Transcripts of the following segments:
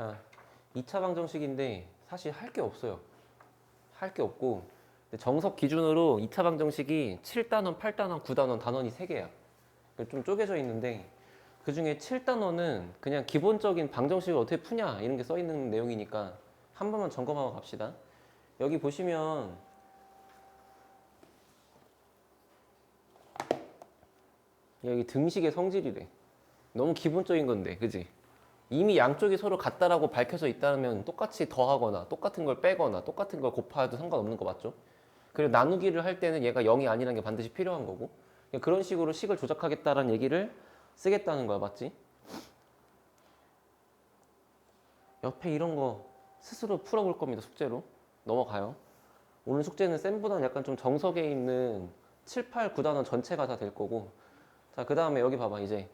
자, 2차 방정식인데 사실 할 게 없어요. 할 게 없고 정석 기준으로 2차 방정식이 7단원, 8단원, 9단원 단원이 3개야. 좀 쪼개져 있는데 그 중에 7단원은 그냥 기본적인 방정식을 어떻게 푸냐 이런 게 써 있는 내용이니까 한 번만 점검하고 갑시다. 여기 보시면 여기 등식의 성질이래. 너무 기본적인 건데, 그지? 이미 양쪽이 서로 같다라고 밝혀져 있다면 똑같이 더하거나 똑같은 걸 빼거나 똑같은 걸 곱해도 상관없는 거 맞죠? 그리고 나누기를 할 때는 얘가 0이 아니라는 게 반드시 필요한 거고 그런 식으로 식을 조작하겠다라는 얘기를 쓰겠다는 거야, 맞지? 옆에 이런 거 스스로 풀어볼 겁니다, 숙제로. 넘어가요. 오늘 숙제는 쌤보다는 약간 좀 정석에 있는 7, 8, 9단원 전체가 다 될 거고 자, 그 다음에 여기 봐봐. 이제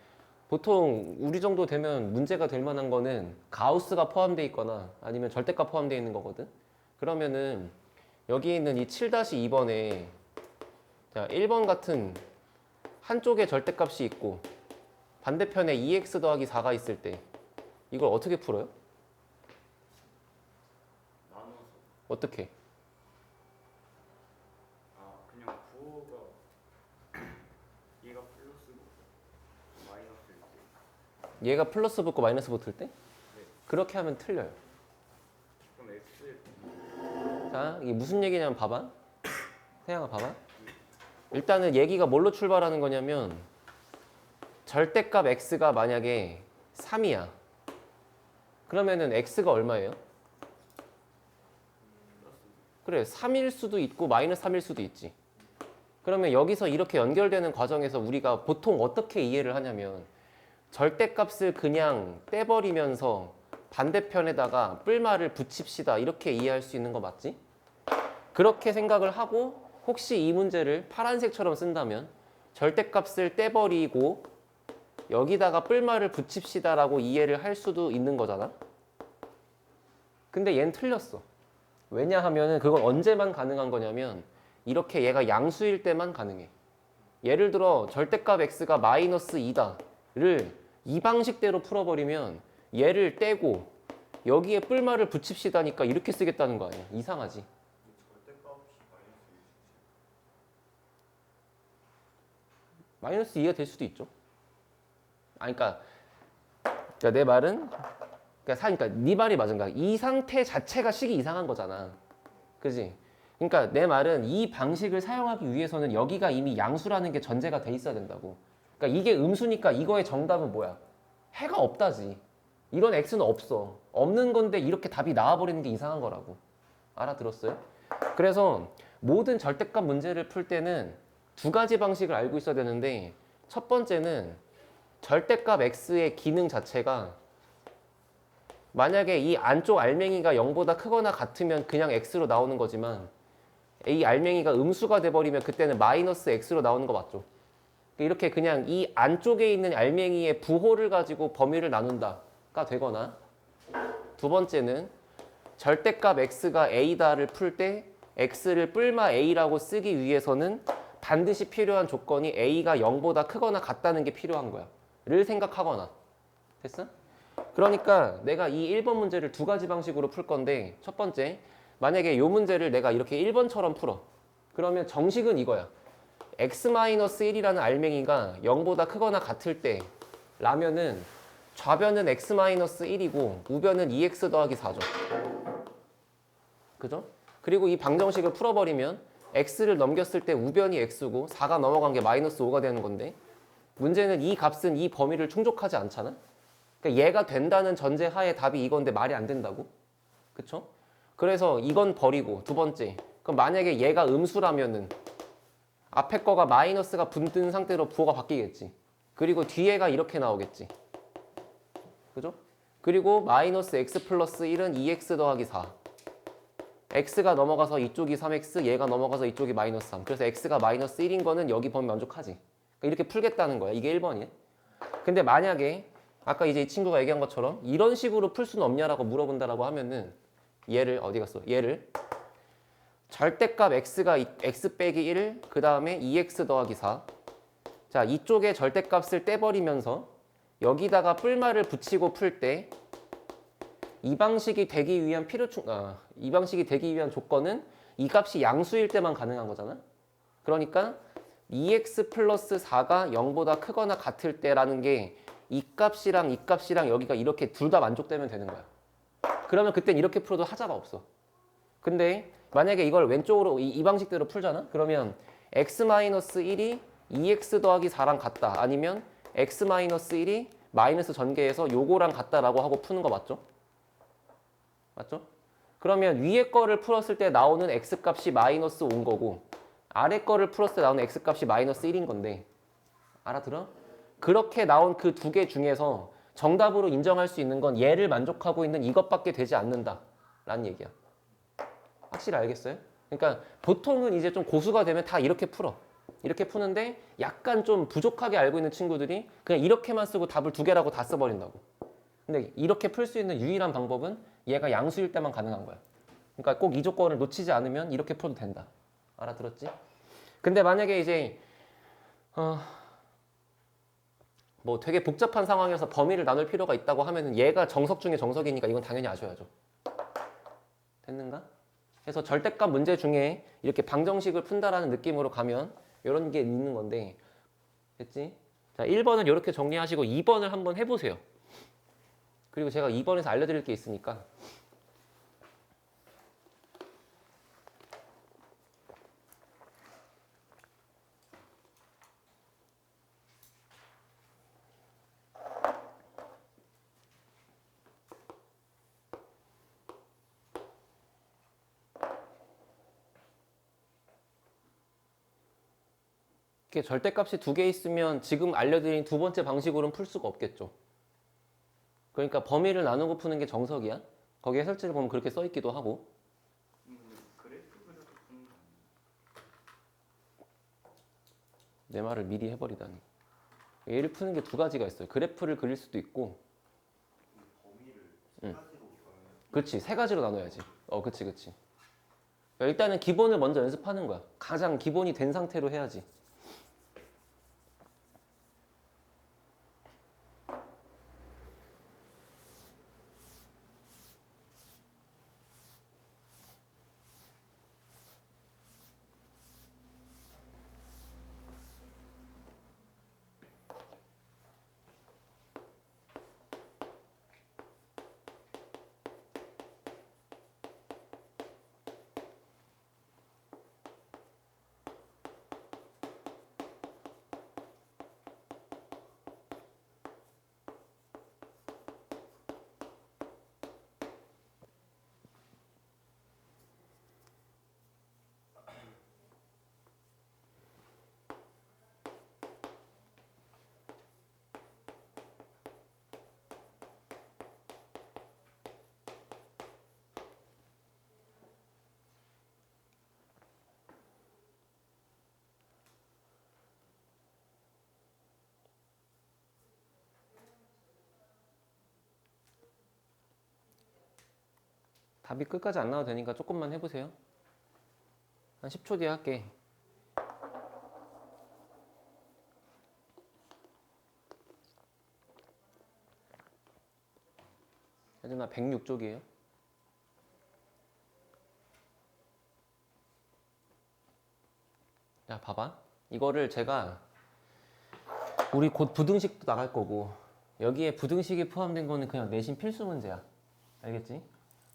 보통 우리 정도 되면 문제가 될 만한 거는 가우스가 포함되어 있거나 아니면 절대값 포함되어 있는 거거든. 그러면은 여기 있는 이 7-2번에 자, 1번 같은 한쪽에 절대값이 있고 반대편에 2x 더하기 4가 있을 때 이걸 어떻게 풀어요? 나눠서. 어떻게? 그냥 부호가 얘가 플러스고 마이너스일 때. 얘가 플러스 붙고 마이너스 붙을 때? 네. 그렇게 하면 틀려요. 그럼 x. 자, 이게 무슨 얘기냐면 봐봐. 태양아 봐봐. 일단은 얘기가 뭘로 출발하는 거냐면 절대값 x가 만약에 3이야. 그러면은 x가 얼마예요? 그래, 3일 수도 있고 마이너스 3일 수도 있지. 그러면 여기서 이렇게 연결되는 과정에서 우리가 보통 어떻게 이해를 하냐면 절대값을 그냥 떼버리면서 반대편에다가 뿔말을 붙입시다 이렇게 이해할 수 있는 거 맞지? 그렇게 생각을 하고 혹시 이 문제를 파란색처럼 쓴다면 절대값을 떼버리고 여기다가 뿔말을 붙입시다 라고 이해를 할 수도 있는 거잖아. 근데 얘는 틀렸어. 왜냐하면 그건 언제만 가능한 거냐면 이렇게 얘가 양수일 때만 가능해. 예를 들어 절대값 x가 마이너스 2다를 이 방식대로 풀어버리면 얘를 떼고 여기에 뿔말을 붙입시다니까 이렇게 쓰겠다는 거 아니야. 이상하지? 절대값이 마이너스 2가 될 수도 있죠. 그러니까 내 말은 그러니까 네 말이 맞은 거야. 이 상태 자체가 식이 이상한 거잖아. 그지? 그러니까 내 말은 이 방식을 사용하기 위해서는 여기가 이미 양수라는 게 전제가 돼 있어야 된다고. 그러니까 이게 음수니까 이거의 정답은 뭐야? 해가 없다지. 이런 x는 없어. 없는 건데 이렇게 답이 나와버리는 게 이상한 거라고. 알아들었어요? 그래서 모든 절대값 문제를 풀 때는 두 가지 방식을 알고 있어야 되는데 첫 번째는 절대값 x의 기능 자체가 만약에 이 안쪽 알맹이가 0보다 크거나 같으면 그냥 x로 나오는 거지만 이 알맹이가 음수가 돼버리면 그때는 마이너스 x로 나오는 거 맞죠? 이렇게 그냥 이 안쪽에 있는 알맹이의 부호를 가지고 범위를 나눈다가 되거나 두 번째는 절대값 x가 a다를 풀 때 x를 뿔마 a라고 쓰기 위해서는 반드시 필요한 조건이 a가 0보다 크거나 같다는 게 필요한 거야. 를 생각하거나. 됐어? 그러니까 내가 이 1번 문제를 두 가지 방식으로 풀 건데 첫 번째, 만약에 이 문제를 내가 이렇게 1번처럼 풀어. 그러면 정식은 이거야. x-1이라는 알맹이가 0보다 크거나 같을 때 라면은 좌변은 x-1이고 우변은 2x 더하기 4죠. 그죠? 그리고 이 방정식을 풀어버리면 x를 넘겼을 때 우변이 x고 4가 넘어간 게 마이너스 5가 되는 건데 문제는 이 값은 이 범위를 충족하지 않잖아? 그러니까 얘가 된다는 전제 하에 답이 이건데 말이 안 된다고? 그쵸? 그래서 이건 버리고 두 번째 그럼 만약에 얘가 음수라면은 앞에 거가 마이너스가 붙은 상태로 부호가 바뀌겠지. 그리고 뒤에가 이렇게 나오겠지. 그죠? 그리고 마이너스 x 플러스 1은 2x 더하기 4. x가 넘어가서 이쪽이 3x, 얘가 넘어가서 이쪽이 마이너스 3. 그래서 x가 마이너스 1인 거는 여기 범위 만족하지. 그러니까 이렇게 풀겠다는 거야. 이게 1번이야. 근데 만약에 아까 이제 이 친구가 얘기한 것처럼 이런 식으로 풀 수는 없냐라고 물어본다라고 하면은 얘를 어디 갔어? 얘를 절대값 x가 x 빼기 1, 그 다음에 2x 더하기 4. 자, 이쪽에 절대값을 떼버리면서 여기다가 뿔말을 붙이고 풀 때 이 방식이 되기 위한 이 방식이 되기 위한 조건은 이 값이 양수일 때만 가능한 거잖아. 그러니까 2x 플러스 4가 0보다 크거나 같을 때라는 게 이 값이랑 이 값이랑 여기가 이렇게 둘 다 만족되면 되는 거야. 그러면 그땐 이렇게 풀어도 하자가 없어. 근데 만약에 이걸 왼쪽으로 이 방식대로 풀잖아? 그러면 x-1이 2x 더하기 4랑 같다. 아니면 x-1이 마이너스 전개해서 요거랑 같다라고 하고 푸는 거 맞죠? 맞죠? 그러면 위에 거를 풀었을 때 나오는 x값이 마이너스 5인 거고 아래 거를 풀었을 때 나오는 x값이 마이너스 1인 건데 알아들어? 그렇게 나온 그 두 개 중에서 정답으로 인정할 수 있는 건 얘를 만족하고 있는 이것밖에 되지 않는다 라는 얘기야. 확실히 알겠어요? 그러니까 보통은 이제 좀 고수가 되면 다 이렇게 풀어. 이렇게 푸는데 약간 좀 부족하게 알고 있는 친구들이 그냥 이렇게만 쓰고 답을 두 개라고 다 써버린다고. 근데 이렇게 풀 수 있는 유일한 방법은 얘가 양수일 때만 가능한 거야. 그러니까 꼭 이 조건을 놓치지 않으면 이렇게 풀어도 된다. 알아들었지? 근데 만약에 이제 뭐 되게 복잡한 상황에서 범위를 나눌 필요가 있다고 하면은 얘가 정석 중에 정석이니까 이건 당연히 아셔야죠. 됐는가? 그래서 절대값 문제 중에 이렇게 방정식을 푼다라는 느낌으로 가면 이런 게 있는 건데 됐지? 자, 1번은 이렇게 정리하시고 2번을 한번 해보세요. 그리고 제가 2번에서 알려드릴 게 있으니까 이렇게 절대값이 두 개 있으면 지금 알려드린 두 번째 방식으로는 풀 수가 없겠죠. 그러니까 범위를 나누고 푸는 게 정석이야. 거기에 설치를 보면 그렇게 써 있기도 하고. 그래프 그려서 푸는 거 아니에요? 내 말을 미리 해버리다니. 얘를 푸는 게 두 가지가 있어요. 그래프를 그릴 수도 있고. 범위를 응. 세 가지로 나눠요. 그렇지. 세 가지로 나눠야지. 그치. 그러니까 일단은 기본을 먼저 연습하는 거야. 가장 기본이 된 상태로 해야지. 답이 끝까지 안 나와도 되니까 조금만 해보세요. 한 10초 뒤에 할게. 혜진아 106쪽이에요. 자, 봐봐. 이거를 제가 우리 곧 부등식도 나갈 거고 여기에 부등식이 포함된 거는 그냥 내신 필수 문제야. 알겠지?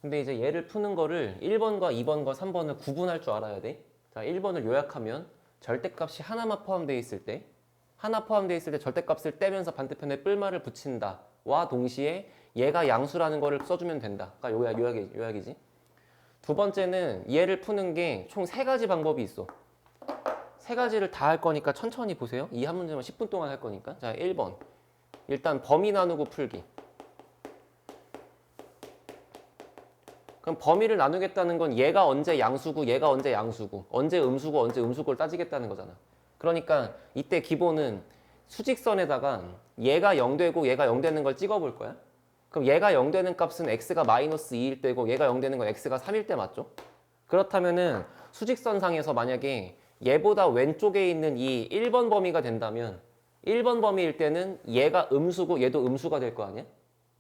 근데 이제 얘를 푸는 거를 1번과 2번과 3번을 구분할 줄 알아야 돼. 자, 1번을 요약하면 절대값이 하나만 포함되어 있을 때 하나 포함되어 있을 때 절대값을 떼면서 반대편에 뿔말을 붙인다. 와 동시에 얘가 양수라는 거를 써주면 된다. 그러니까 요약이지. 두 번째는 얘를 푸는 게 총 세 가지 방법이 있어. 세 가지를 다 할 거니까 천천히 보세요. 이 한 문제만 10분 동안 할 거니까. 자, 1번. 일단 범위 나누고 풀기. 그럼 범위를 나누겠다는 건 얘가 언제 양수고 얘가 언제 양수고 언제 음수고 언제 음수고를 따지겠다는 거잖아. 그러니까 이때 기본은 수직선에다가 얘가 0되고 얘가 0되는 걸 찍어볼 거야. 그럼 얘가 0되는 값은 x가 마이너스 2일 때고 얘가 0되는 건 x가 3일 때 맞죠? 그렇다면은 수직선상에서 만약에 얘보다 왼쪽에 있는 이 1번 범위가 된다면 1번 범위일 때는 얘가 음수고 얘도 음수가 될 거 아니야?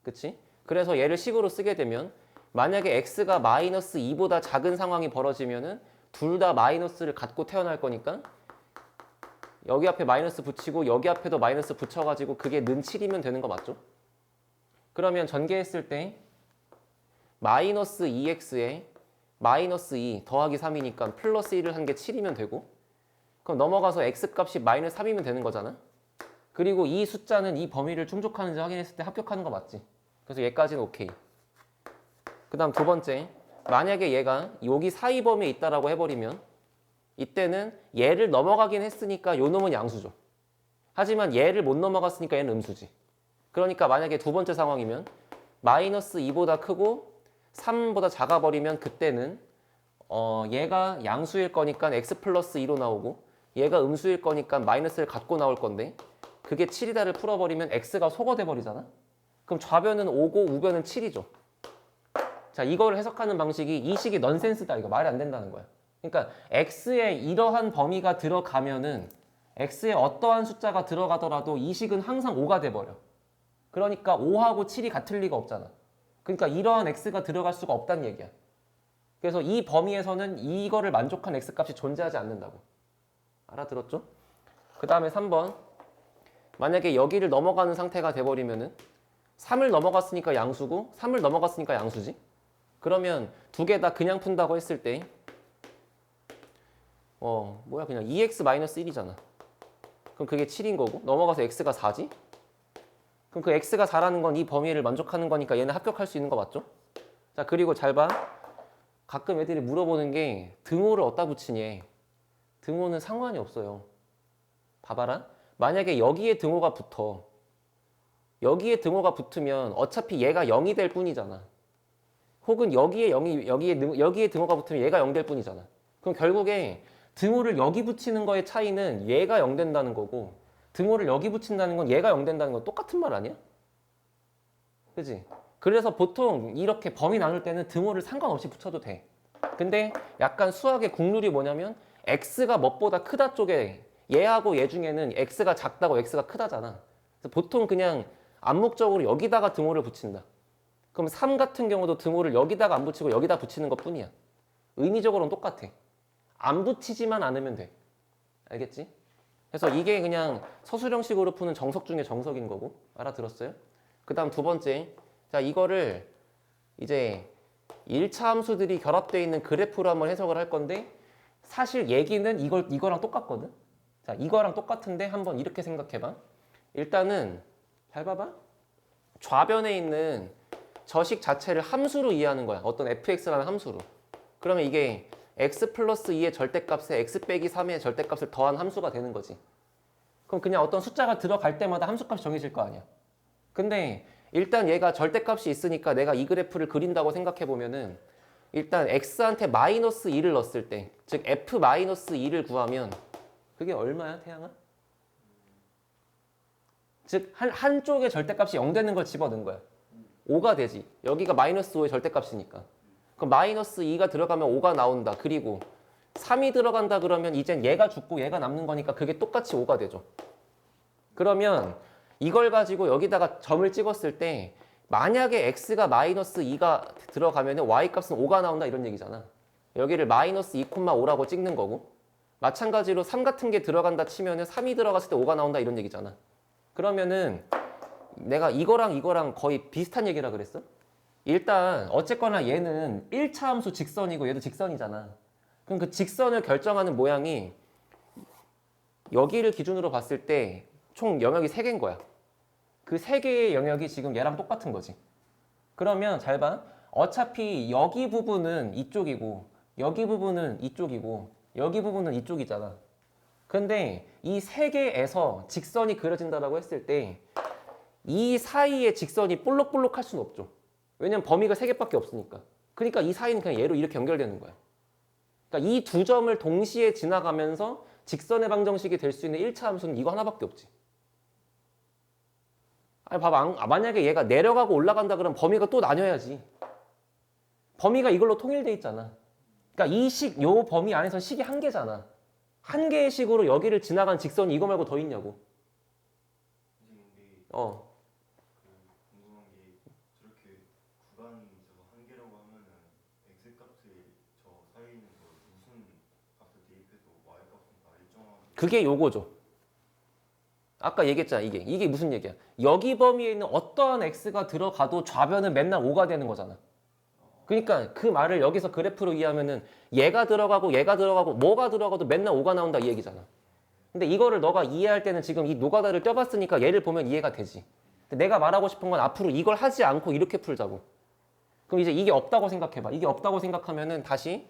그치? 그래서 얘를 식으로 쓰게 되면 만약에 x가 마이너스 2보다 작은 상황이 벌어지면은 둘 다 마이너스를 갖고 태어날 거니까 여기 앞에 마이너스 붙이고 여기 앞에도 마이너스 붙여가지고 그게 는 7이면 되는 거 맞죠? 그러면 전개했을 때 마이너스 2x에 마이너스 2 더하기 3이니까 플러스 1을 한 게 7이면 되고 그럼 넘어가서 x값이 마이너스 3이면 되는 거잖아. 그리고 이 숫자는 이 범위를 충족하는지 확인했을 때 합격하는 거 맞지? 그래서 얘까지는 오케이. 그 다음 두 번째, 만약에 얘가 여기 사이 범위에 있다라고 해버리면 이때는 얘를 넘어가긴 했으니까 요 놈은 양수죠. 하지만 얘를 못 넘어갔으니까 얘는 음수지. 그러니까 만약에 두 번째 상황이면 마이너스 2보다 크고 3보다 작아버리면 그때는 얘가 양수일 거니까 x 플러스 2로 나오고 얘가 음수일 거니까 마이너스를 갖고 나올 건데 그게 7이다를 풀어버리면 x가 소거돼 버리잖아. 그럼 좌변은 5고 우변은 7이죠. 자, 이걸 해석하는 방식이 이 식이 넌센스다. 이거 말이 안 된다는 거야. 그러니까 x에 이러한 범위가 들어가면은 x에 어떠한 숫자가 들어가더라도 이 식은 항상 5가 돼 버려. 그러니까 5하고 7이 같을 리가 없잖아. 그러니까 이러한 x가 들어갈 수가 없다는 얘기야. 그래서 이 범위에서는 이거를 만족한 x값이 존재하지 않는다고. 알아들었죠? 그 다음에 3번. 만약에 여기를 넘어가는 상태가 돼버리면은 3을 넘어갔으니까 양수고 3을 넘어갔으니까 양수지. 그러면 두 개 다 그냥 푼다고 했을 때 뭐야 그냥 2x-1이잖아. 그럼 그게 7인 거고 넘어가서 x가 4지? 그럼 그 x가 4라는 건 이 범위를 만족하는 거니까 얘는 합격할 수 있는 거 맞죠? 자, 그리고 잘 봐. 가끔 애들이 물어보는 게 등호를 어디다 붙이니? 등호는 상관이 없어요. 봐봐라. 만약에 여기에 등호가 붙어. 여기에 등호가 붙으면 어차피 얘가 0이 될 뿐이잖아. 혹은 여기에 등호가 붙으면 얘가 0 될 뿐이잖아. 그럼 결국에 등호를 여기 붙이는 거의 차이는 얘가 0 된다는 거고 등호를 여기 붙인다는 건 얘가 0 된다는 건 똑같은 말 아니야? 그지? 그래서 보통 이렇게 범위 나눌 때는 등호를 상관없이 붙여도 돼. 근데 약간 수학의 국룰이 뭐냐면 x가 뭐보다 크다 쪽에 얘하고 얘 중에는 x가 작다고 x가 크다잖아. 그래서 보통 그냥 암묵적으로 여기다가 등호를 붙인다. 그럼 3 같은 경우도 등호를 여기다가 안 붙이고 여기다 붙이는 것 뿐이야. 의미적으로는 똑같아. 안 붙이지만 않으면 돼. 알겠지? 그래서 이게 그냥 서술형식으로 푸는 정석 중에 정석인 거고. 알아들었어요? 그 다음 두 번째. 자, 이거를 이제 1차 함수들이 결합되어 있는 그래프로 한번 해석을 할 건데 사실 얘기는 이거랑 똑같거든? 자, 이거랑 똑같은데 한번 이렇게 생각해봐. 일단은 잘 봐봐. 좌변에 있는 저식 자체를 함수로 이해하는 거야. 어떤 fx라는 함수로. 그러면 이게 x 플러스 2의 절대값에 x 빼기 3의 절대값을 더한 함수가 되는 거지. 그럼 그냥 어떤 숫자가 들어갈 때마다 함수값이 정해질 거 아니야. 근데 일단 얘가 절대값이 있으니까 내가 이 그래프를 그린다고 생각해 보면은 일단 x한테 마이너스 2를 넣었을 때, 즉 f 마이너스 2를 구하면 그게 얼마야, 태양아? 즉 한쪽의 절대값이 0 되는 걸 집어넣은 거야. 5가 되지. 여기가 마이너스 5의 절대값이니까. 그럼 마이너스 2가 들어가면 5가 나온다. 그리고 3이 들어간다 그러면 이젠 얘가 죽고 얘가 남는 거니까 그게 똑같이 5가 되죠. 그러면 이걸 가지고 여기다가 점을 찍었을 때 만약에 x가 마이너스 2가 들어가면 y값은 5가 나온다 이런 얘기잖아. 여기를 마이너스 2,5라고 찍는 거고 마찬가지로 3 같은 게 들어간다 치면은 3이 들어갔을 때 5가 나온다 이런 얘기잖아. 그러면은 내가 이거랑 거의 비슷한 얘기라 그랬어? 일단 어쨌거나 얘는 1차 함수 직선이고 얘도 직선이잖아. 그럼 그 직선을 결정하는 모양이 여기를 기준으로 봤을 때 총 영역이 3개인 거야. 그 3개의 영역이 지금 얘랑 똑같은 거지. 그러면 잘 봐. 어차피 여기 부분은 이쪽이고 여기 부분은 이쪽이고 여기 부분은 이쪽이잖아. 근데 이 3개에서 직선이 그려진다고 했을 때 이 사이의 직선이 볼록볼록 할 수는 없죠. 왜냐면 범위가 3개밖에 없으니까. 그러니까 이 사이는 그냥 얘로 이렇게 연결되는 거야. 그러니까 이 두 점을 동시에 지나가면서 직선의 방정식이 될 수 있는 1차 함수는 이거 하나밖에 없지. 아니 봐봐. 만약에 얘가 내려가고 올라간다 그러면 범위가 또 나뉘어야지. 범위가 이걸로 통일돼 있잖아. 그러니까 요 범위 안에서 식이 한 개잖아. 한 개의 식으로 여기를 지나간 직선이 이거 말고 더 있냐고. 근데 어. 궁금한 게 저렇게 중간 저거 한계라고 하면은 x 값이 저 사이에 있는 거 무슨 값을 대입해도 y 값은 다 일정하고. 그게 요거죠. 아까 얘기했잖아. 이게 무슨 얘기야? 여기 범위에 있는 어떠한 x가 들어가도 좌변은 맨날 5가 되는 거잖아. 그러니까 그 말을 여기서 그래프로 이해하면은 얘가 들어가고 뭐가 들어가도 맨날 5가 나온다 이 얘기잖아. 근데 이거를 너가 이해할 때는 지금 이 노가다를 껴봤으니까 얘를 보면 이해가 되지. 근데 내가 말하고 싶은 건 앞으로 이걸 하지 않고 이렇게 풀자고. 그럼 이제 이게 없다고 생각해봐. 이게 없다고 생각하면은 다시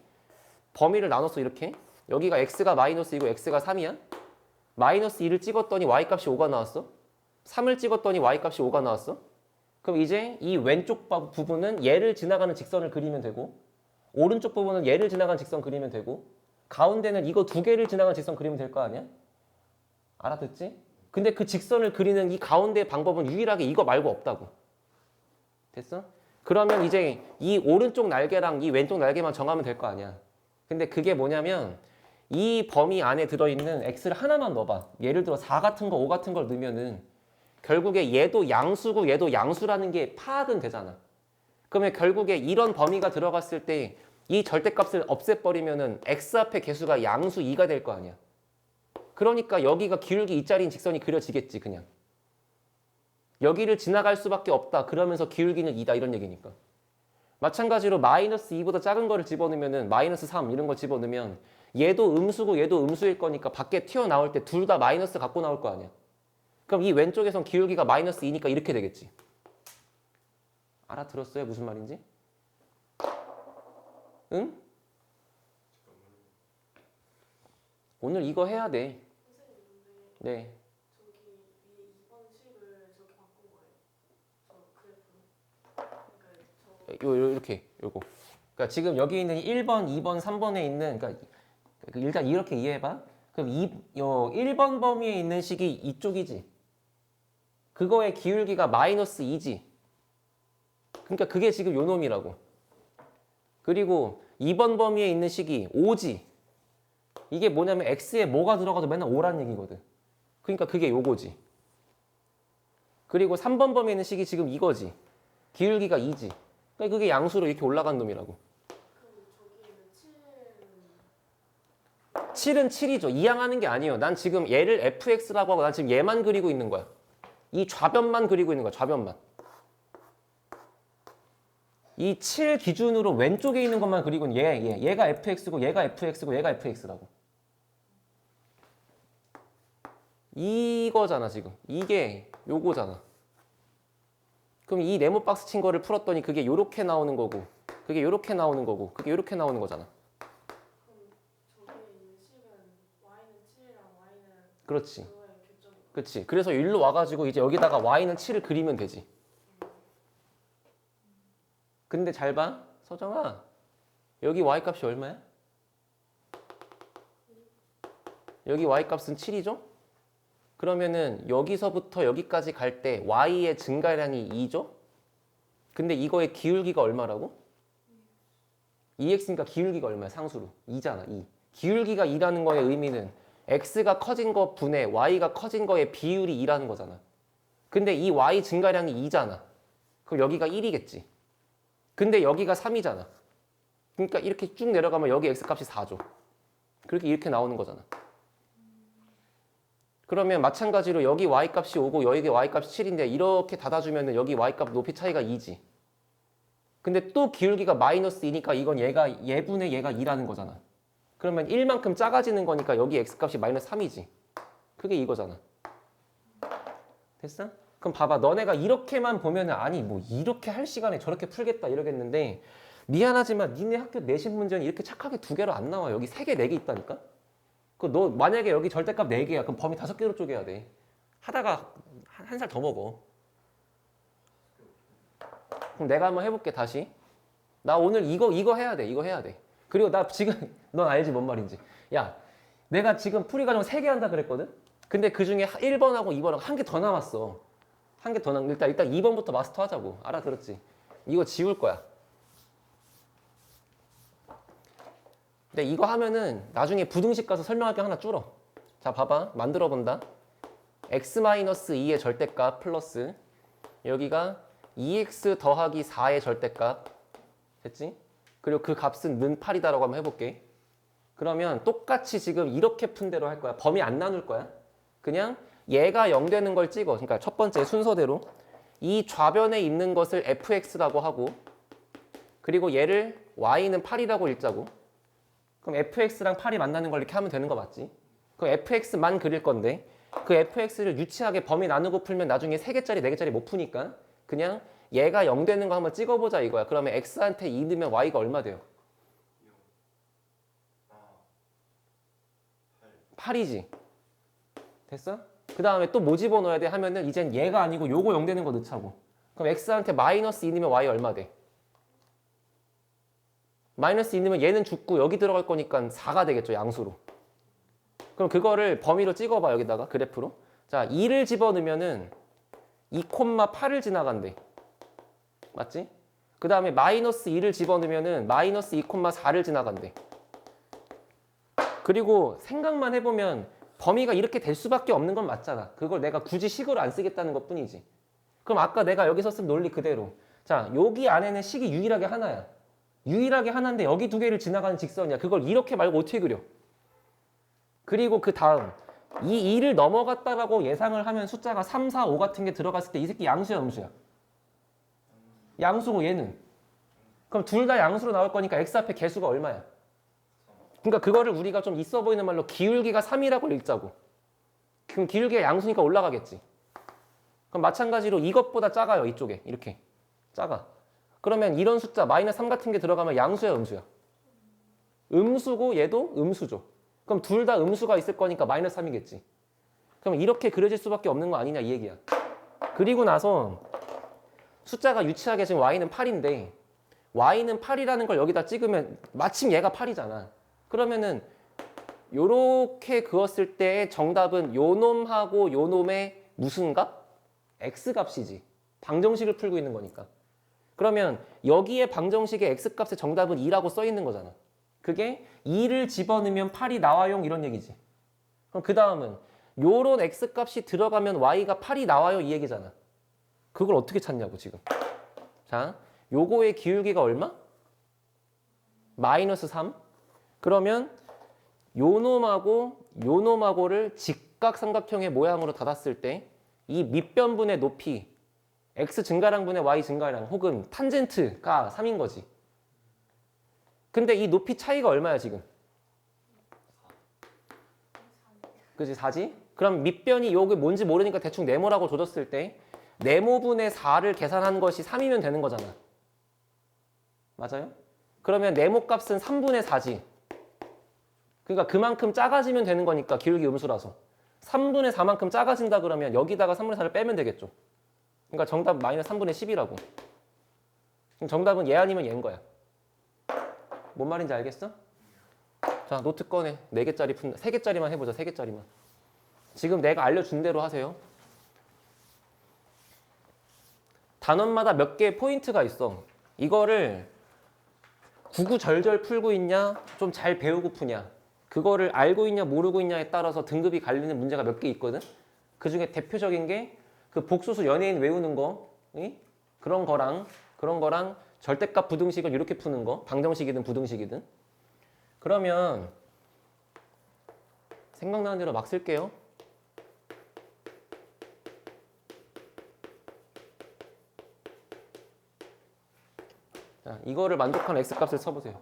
범위를 나눴어 이렇게. 여기가 x가 -2고 x가 3이야. -2를 찍었더니 y값이 5가 나왔어. 3을 찍었더니 y값이 5가 나왔어. 그럼 이제 이 왼쪽 부분은 얘를 지나가는 직선을 그리면 되고 오른쪽 부분은 얘를 지나가는 직선 그리면 되고 가운데는 이거 두 개를 지나가는 직선 그리면 될 거 아니야? 알아듣지? 근데 그 직선을 그리는 이 가운데 방법은 유일하게 이거 말고 없다고. 됐어? 그러면 이제 이 오른쪽 날개랑 이 왼쪽 날개만 정하면 될 거 아니야. 근데 그게 뭐냐면 이 범위 안에 들어있는 x를 하나만 넣어봐. 예를 들어 4 같은 거 5 같은 걸 넣으면은 결국에 얘도 양수고 얘도 양수라는 게 파악은 되잖아. 그러면 결국에 이런 범위가 들어갔을 때 이 절대값을 없애버리면은 x 앞에 개수가 양수 2가 될 거 아니야. 그러니까 여기가 기울기 2짜리인 직선이 그려지겠지 그냥. 여기를 지나갈 수밖에 없다. 그러면서 기울기는 2다 이런 얘기니까. 마찬가지로 -2보다 작은 거를 집어넣으면은 -3 이런 거 집어넣으면 얘도 음수고 얘도 음수일 거니까 밖에 튀어나올 때 둘 다 마이너스 갖고 나올 거 아니야. 그럼 이 왼쪽에선 기울기가 -2니까 이렇게 되겠지. 알아들었어요? 무슨 말인지? 응? 오늘 이거 해야 돼. 네. 저기 위에 2번 식을 저렇게 바꾼 거예요. 저 그래프. 그러니까 이렇게 요거. 그러니까 지금 여기 있는 1번, 2번, 3번에 있는 그러니까 일단 이렇게 이해해봐. 그럼 1번 범위에 있는 식이 이쪽이지. 그거의 기울기가 -2지. 그러니까 그게 지금 요 놈이라고. 그리고 2번 범위에 있는 식이 5지. 이게 뭐냐면 x에 뭐가 들어가도 맨날 5란 얘기거든. 그러니까 그게 요거지. 그리고 3번 범위에 있는 식이 지금 이거지. 기울기가 2지. 그러니까 그게 양수로 이렇게 올라간 놈이라고. 그럼 저기는 7은 7은 7이죠. 이항하는 게 아니에요. 난 지금 얘를 fx라고 하고 난 지금 얘만 그리고 있는 거야. 이 좌변만 그리고 있는 거야. 좌변만. 이 7 기준으로 왼쪽에 있는 것만 그리고 있는 얘가 fx고 얘가 fx고 얘가 fx라고. 이거잖아 지금. 이게 요거잖아. 그럼 이 네모 박스 친 거를 풀었더니 그게 요렇게 나오는 거고 그게 요렇게 나오는 거고 그게 요렇게 나오는 거잖아. 그럼 저기에 있는 식은 y는 7이랑 y는 그렇지. 그거의 교점인 거예요. 그렇지. 그래서 일로 와가지고 이제 여기다가 y는 7을 그리면 되지. 근데 잘 봐. 서정아. 여기 y값이 얼마야? 여기 y값은 7이죠? 그러면은 여기서부터 여기까지 갈 때 y의 증가량이 2죠? 근데 이거의 기울기가 얼마라고? 2x니까 기울기가 얼마야? 상수로. 2잖아. 2. 기울기가 2라는 거의 의미는 x가 커진 거 분의 y가 커진 거의 비율이 2라는 거잖아. 근데 이 y 증가량이 2잖아. 그럼 여기가 1이겠지. 근데 여기가 3이잖아. 그러니까 이렇게 쭉 내려가면 여기 x값이 4죠. 그렇게 이렇게 나오는 거잖아. 그러면 마찬가지로 여기 y값이 5고 여기 y값이 7인데 이렇게 닫아주면 여기 y값 높이 차이가 2지. 근데 또 기울기가 -2니까 이건 얘분의 얘가 2라는 거잖아. 그러면 1만큼 작아지는 거니까 여기 x값이 -3이지. 그게 이거잖아. 됐어? 그럼 봐봐. 너네가 이렇게만 보면은 아니 뭐 이렇게 할 시간에 저렇게 풀겠다 이러겠는데 미안하지만 니네 학교 내신 문제는 이렇게 착하게 2개로 안 나와. 여기 3개, 4개 있다니까? 너 만약에 여기 절대값 4개야. 그럼 범위 5개로 쪼개야 돼. 하다가 한 살 더 먹어. 그럼 내가 한번 해볼게 다시. 나 오늘 이거 해야 돼. 이거 해야 돼. 그리고 나 지금 넌 알지 뭔 말인지. 야 내가 지금 풀이 과정 3개 한다 그랬거든? 근데 그 중에 1번하고 2번하고 한 개 더 남았어. 한 개 더 남았어. 일단 2번부터 마스터 하자고. 알아들었지? 이거 지울 거야. 근데 이거 하면은 나중에 부등식 가서 설명할 게 하나 줄어. 자 봐봐. 만들어 본다. x-2의 절대값 플러스 여기가 2x 더하기 4의 절대값 됐지? 그리고 그 값은 는 8이다라고 한번 해볼게. 그러면 똑같이 지금 이렇게 푼 대로 할 거야. 범위 안 나눌 거야. 그냥 얘가 0 되는 걸 찍어. 그러니까 첫 번째 순서대로 이 좌변에 있는 것을 fx라고 하고 그리고 얘를 y는 8이라고 읽자고. 그럼 fx랑 8이 만나는 걸 이렇게 하면 되는 거 맞지? 그럼 fx만 그릴 건데 그 fx를 유치하게 범위 나누고 풀면 나중에 3개짜리, 4개짜리 못 푸니까 그냥 얘가 0 되는 거 한번 찍어보자 이거야. 그러면 x한테 2 넣으면 y가 얼마 돼요? 8이지. 됐어? 그 다음에 또 뭐 집어넣어야 돼 하면은 이젠 얘가 아니고 요거 0 되는 거 넣자고. 그럼 x한테 마이너스 2 넣으면 y 얼마 돼? 마이너스 2 넣으면 얘는 죽고 여기 들어갈 거니까 4가 되겠죠. 양수로. 그럼 그거를 범위로 찍어봐 여기다가 그래프로. 자 2를 집어넣으면은 2,8을 지나간대. 맞지? 그 다음에 마이너스 2를 집어넣으면은 마이너스 2,4를 지나간대. 그리고 생각만 해보면 범위가 이렇게 될 수밖에 없는 건 맞잖아. 그걸 내가 굳이 식으로 안 쓰겠다는 것 뿐이지. 그럼 아까 내가 여기서 쓴 논리 그대로. 자, 여기 안에는 식이 유일하게 하나야. 유일하게 하나인데 여기 두 개를 지나가는 직선이야. 그걸 이렇게 말고 어떻게 그려? 그리고 그 다음 이 2를 넘어갔다라고 예상을 하면 숫자가 3, 4, 5 같은 게 들어갔을 때 이 새끼 양수야, 음수야? 양수고 얘는. 그럼 둘 다 양수로 나올 거니까 x 앞에 개수가 얼마야? 그러니까 그거를 우리가 좀 있어 보이는 말로 기울기가 3이라고 읽자고. 그럼 기울기가 양수니까 올라가겠지. 그럼 마찬가지로 이것보다 작아요. 이쪽에 이렇게 작아. 그러면 이런 숫자 마이너스 3 같은 게 들어가면 양수야, 음수야? 음수고 얘도 음수죠. 그럼 둘 다 음수가 있을 거니까 마이너스 3이겠지. 그럼 이렇게 그려질 수밖에 없는 거 아니냐 이 얘기야. 그리고 나서 숫자가 유치하게 지금 y는 8인데 y는 8이라는 걸 여기다 찍으면 마침 얘가 8이잖아. 그러면은 요렇게 그었을 때 정답은 요 놈하고 요 놈의 무슨 값? x값이지. 방정식을 풀고 있는 거니까. 그러면 여기에 방정식의 x값의 정답은 2라고 써 있는 거잖아. 그게 2를 집어넣으면 8이 나와요 이런 얘기지. 그럼 그 다음은 요런 x값이 들어가면 y가 8이 나와요 이 얘기잖아. 그걸 어떻게 찾냐고 지금. 자, 요거의 기울기가 얼마? 마이너스 3. 그러면 요 놈하고를 직각삼각형의 모양으로 닫았을 때 이 밑변분의 높이 x 증가량분의 y 증가량 혹은 탄젠트가 3인 거지. 근데 이 높이 차이가 얼마야 지금? 그지 4지? 그럼 밑변이 요게 뭔지 모르니까 대충 네모라고 줘줬을 때 네모분의 4를 계산한 것이 3이면 되는 거잖아. 맞아요? 그러면 네모 값은 3분의 4지. 그러니까 그만큼 작아지면 되는 거니까 기울기 음수라서 3분의 4만큼 작아진다 그러면 여기다가 3분의 4를 빼면 되겠죠. 그러니까 정답 마이너스 3분의 10이라고. 정답은 얘 아니면 얘인 거야. 뭔 말인지 알겠어? 자, 노트 꺼내. 4개짜리 푼다. 3개짜리만 해보자. 3개짜리만. 지금 내가 알려준 대로 하세요. 단원마다 몇 개의 포인트가 있어. 이거를 구구절절 풀고 있냐, 좀 잘 배우고 푸냐, 그거를 알고 있냐 모르고 있냐에 따라서 등급이 갈리는 문제가 몇 개 있거든. 그 중에 대표적인 게 그 복소수 연예인 외우는 거, 그런 거랑 절대값 부등식을 이렇게 푸는 거, 방정식이든 부등식이든. 그러면 생각나는 대로 막 쓸게요. 자, 이거를 만족하는 x값을 써보세요.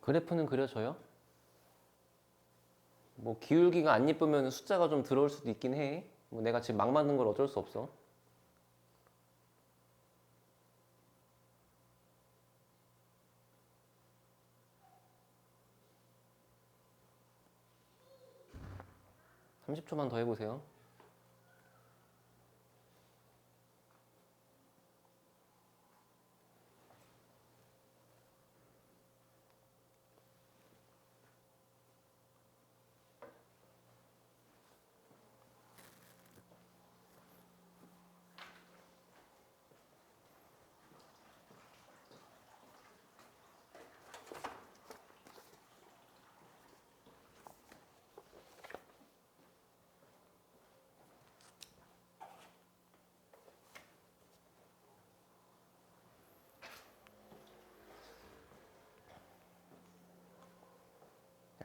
그래프는 그려져요? 뭐 기울기가 안 예쁘면 숫자가 좀 들어올 수도 있긴 해. 뭐 내가 지금 막 만든 걸 어쩔 수 없어. (30초만) 더 해보세요.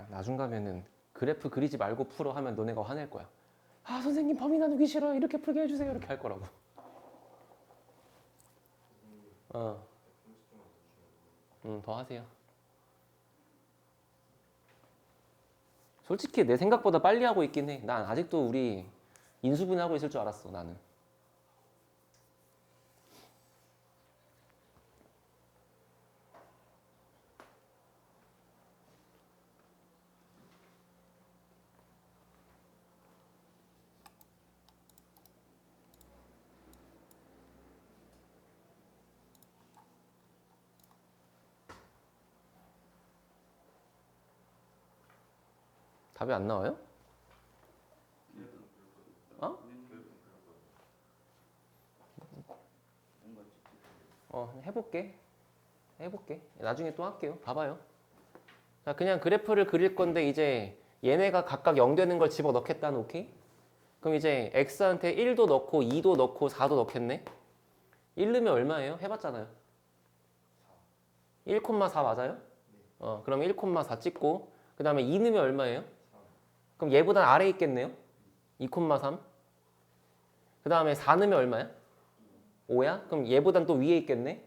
야, 나중 가면은 그래프 그리지 말고 풀어 하면 너네가 화낼 거야. 아 선생님 범위 나누기 싫어요. 이렇게 풀게 해주세요. 이렇게 할 거라고. 더 하세요. 솔직히 내 생각보다 빨리 하고 있긴 해. 난 아직도 우리 인수분해하고 있을 줄 알았어. 나는. 답이 안 나와요? 어? 해볼게. 나중에 또 할게요. 봐봐요. 자, 그냥 그래프를 그릴 건데 이제 얘네가 각각 0 되는 걸 집어넣겠다는 오케이? 그럼 이제 x한테 1도 넣고 2도 넣고 4도 넣겠네? 1 넣으면 얼마예요? 해봤잖아요. 1,4 맞아요? 그럼 1,4 찍고 그 다음에 2 넣으면 얼마예요? 그럼 얘보다 아래에 있겠네요? 2,3. 그 다음에 4 넣으면 얼마야? 5야? 그럼 얘보단 또 위에 있겠네?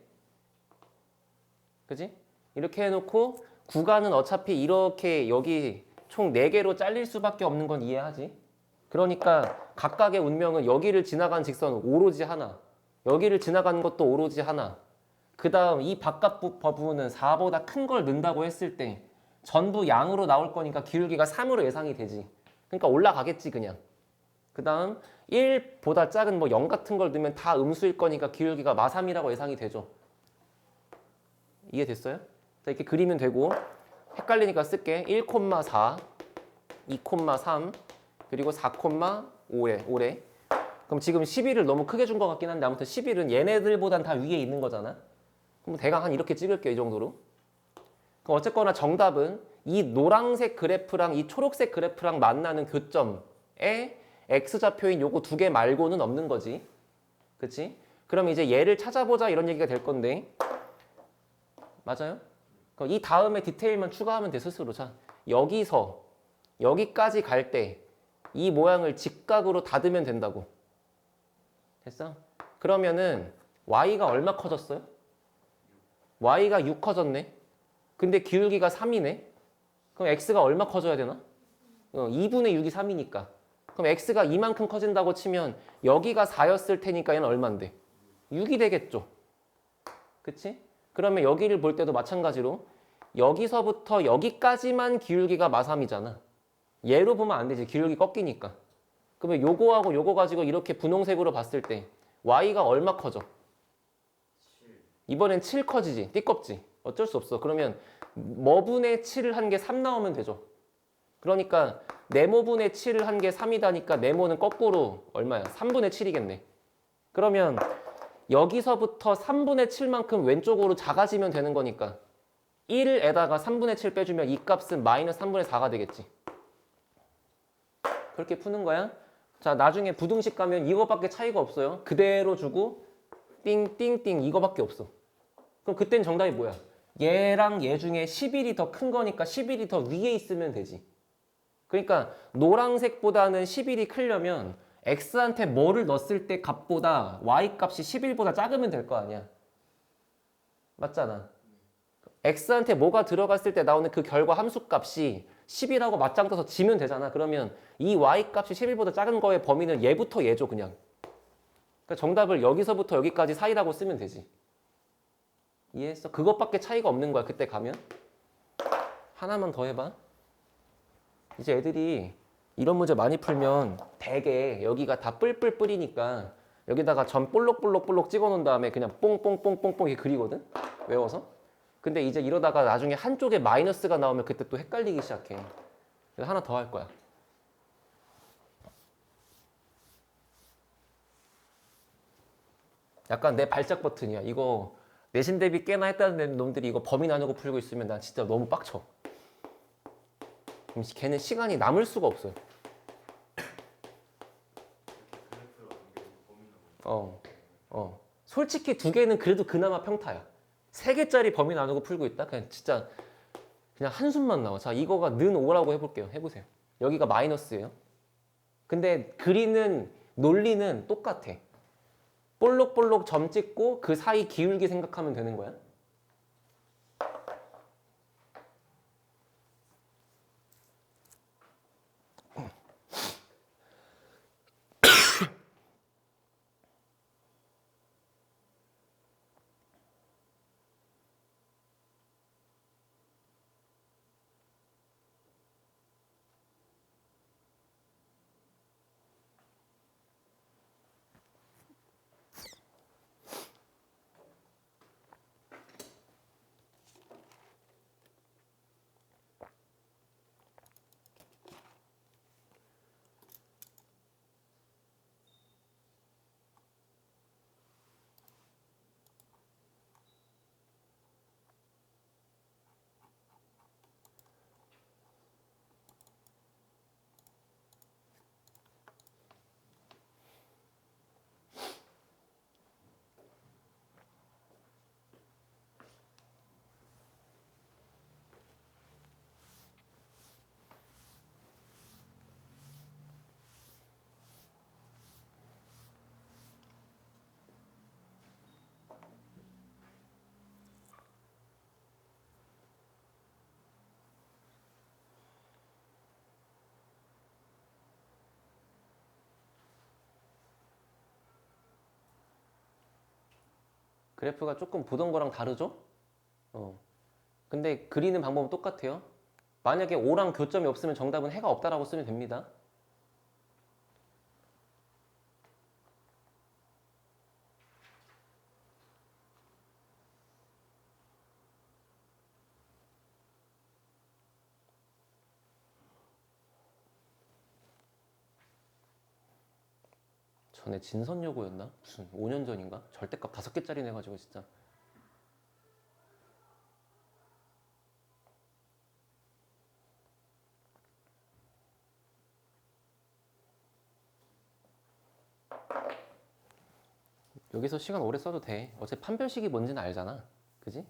그지? 이렇게 해놓고 구간은 어차피 이렇게 여기 총 4개로 잘릴 수밖에 없는 건 이해하지? 그러니까 각각의 운명은 여기를 지나간 직선은 오로지 하나, 여기를 지나가는 것도 오로지 하나, 그 다음 이 바깥 부분은 4보다 큰 걸 넣는다고 했을 때 전부 양으로 나올 거니까 기울기가 3으로 예상이 되지. 그러니까 올라가겠지 그냥. 그 다음 1보다 작은 뭐 0 같은 걸 넣으면 다 음수일 거니까 기울기가 마3이라고 예상이 되죠. 이해됐어요? 자, 이렇게 그리면 되고 헷갈리니까 쓸게. 1,4, 2,3 그리고 4,5래. 그럼 지금 11을 너무 크게 준 것 같긴 한데 아무튼 11은 얘네들보단 다 위에 있는 거잖아. 그럼 대강 한 이렇게 찍을게요. 이 정도로. 그럼 어쨌거나 정답은 이 노란색 그래프랑 이 초록색 그래프랑 만나는 교점에 x좌표인 요거 2개 말고는 없는 거지. 그치? 그럼 이제 얘를 찾아보자 이런 얘기가 될 건데 맞아요? 그럼 이 다음에 디테일만 추가하면 돼 스스로. 자, 여기서 여기까지 갈 때 이 모양을 직각으로 닫으면 된다고. 됐어? 그러면은 y가 얼마 커졌어요? y가 6 커졌네. 근데 기울기가 3이네. 그럼 x가 얼마 커져야 되나? 2분의 6이 3이니까. 그럼 x가 이만큼 커진다고 치면 여기가 4였을 테니까 얘는 얼만데? 6이 되겠죠. 그치? 그러면 여기를 볼 때도 마찬가지로 여기서부터 여기까지만 기울기가 마3이잖아. 얘로 보면 안 되지. 기울기 꺾이니까. 그러면 요거하고 요거 가지고 이렇게 분홍색으로 봤을 때 y가 얼마 커져? 7. 이번엔 7 커지지. 띠껍지. 어쩔 수 없어. 그러면 뭐분의 7을 한 게 3 나오면 되죠. 그러니까 네모분의 7을 한 게 3이다니까 네모는 거꾸로 얼마야? 3분의 7이겠네. 그러면 여기서부터 3분의 7만큼 왼쪽으로 작아지면 되는 거니까 1에다가 3분의 7 빼주면 이 값은 마이너스 3분의 4가 되겠지. 그렇게 푸는 거야. 자, 나중에 부등식 가면 이거밖에 차이가 없어요. 그대로 주고 띵띵띵 이거밖에 없어. 그럼 그땐 정답이 뭐야? 얘랑 얘 중에 11이 더 큰 거니까 11이 더 위에 있으면 되지. 그러니까 노란색보다는 11이 크려면 x한테 뭐를 넣었을 때 값보다 y 값이 11보다 작으면 될 거 아니야. 맞잖아. x한테 뭐가 들어갔을 때 나오는 그 결과 함수 값이 10이라고 맞짱 떠서 지면 되잖아. 그러면 이 y 값이 11보다 작은 거의 범위는 얘부터 얘죠, 그냥. 그러니까 정답을 여기서부터 여기까지 사이라고 쓰면 되지. 이해했어? 그것밖에 차이가 없는 거야, 그때 가면. 하나만 더 해봐. 이제 애들이 이런 문제 많이 풀면 되게 여기가 다 뿔뿔 뿌리니까 여기다가 점 볼록볼록볼록 찍어 놓은 다음에 그냥 뽕뽕뽕뽕뽕 이렇게 그리거든? 외워서. 근데 이제 이러다가 나중에 한쪽에 마이너스가 나오면 그때 또 헷갈리기 시작해. 그래서 하나 더 할 거야. 약간 내 발작 버튼이야. 이거 내신 대비 꽤나 했다는 놈들이 이거 범위 나누고 풀고 있으면 난 진짜 너무 빡쳐. 걔는 시간이 남을 수가 없어요. 그래프로 남기고 범위나 솔직히 두 개는 그래도 그나마 평타야. 세 개짜리 범위 나누고 풀고 있다? 그냥 진짜 그냥 한숨만 나와. 자, 이거가 는 5라고 해볼게요. 해보세요. 여기가 마이너스예요. 근데 그리는 논리는 똑같아. 볼록볼록 점 찍고 그 사이 기울기 생각하면 되는 거야. 그래프가 조금 보던 거랑 다르죠? 근데 그리는 방법은 똑같아요. 만약에 5랑 교점이 없으면 정답은 해가 없다라고 쓰면 됩니다. 전에 진선여고였나? 무슨 5년 전인가? 절대값 5개짜리 내가지고 진짜. 여기서 시간 오래 써도 돼. 어차피 판별식이 뭔지는 알잖아. 그지?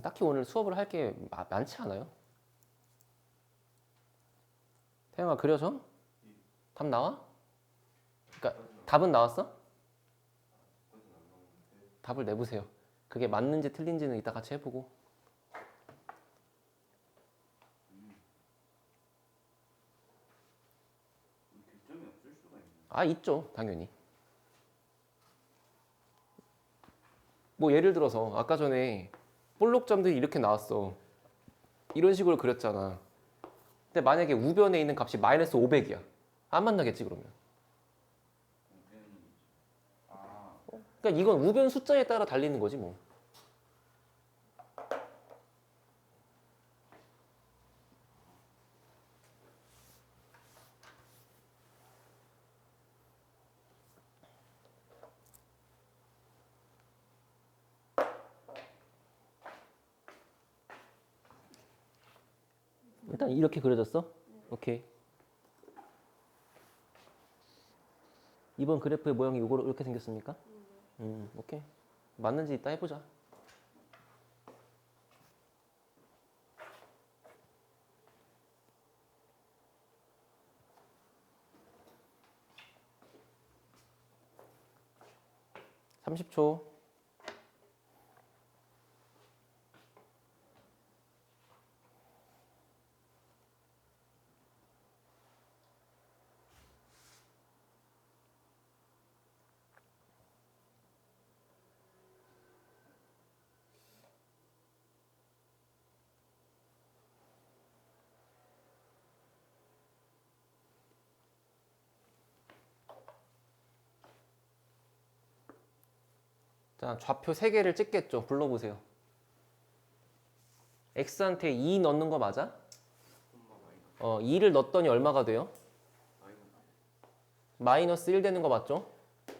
딱히 오늘 수업을 할 게 많지 않아요. 태영아 그려줘? 답 나와? 그러니까 답은 나왔어? 답을 내보세요. 그게 맞는지 틀린지는 이따 같이 해보고. 교점이 없을 수가 있나? 아 있죠 당연히. 뭐 예를 들어서 아까 전에 볼록점들이 이렇게 나왔어. 이런 식으로 그렸잖아. 근데 만약에 우변에 있는 값이 마이너스 500이야. 안 만나겠지 그러면. 그러니까 이건 우변 숫자에 따라 달리는 거지 뭐. 일단 이렇게 그려졌어? 오케이. 이번 그래프의 모양이 이렇게 생겼습니까? 오케이. 맞는지 이따 해보자. (30초) 자, 좌표 3개를 찍겠죠. 불러보세요. x한테 2 넣는 거 맞아? 2를 넣었더니 얼마가 돼요? 마이너스 1 되는 거 맞죠?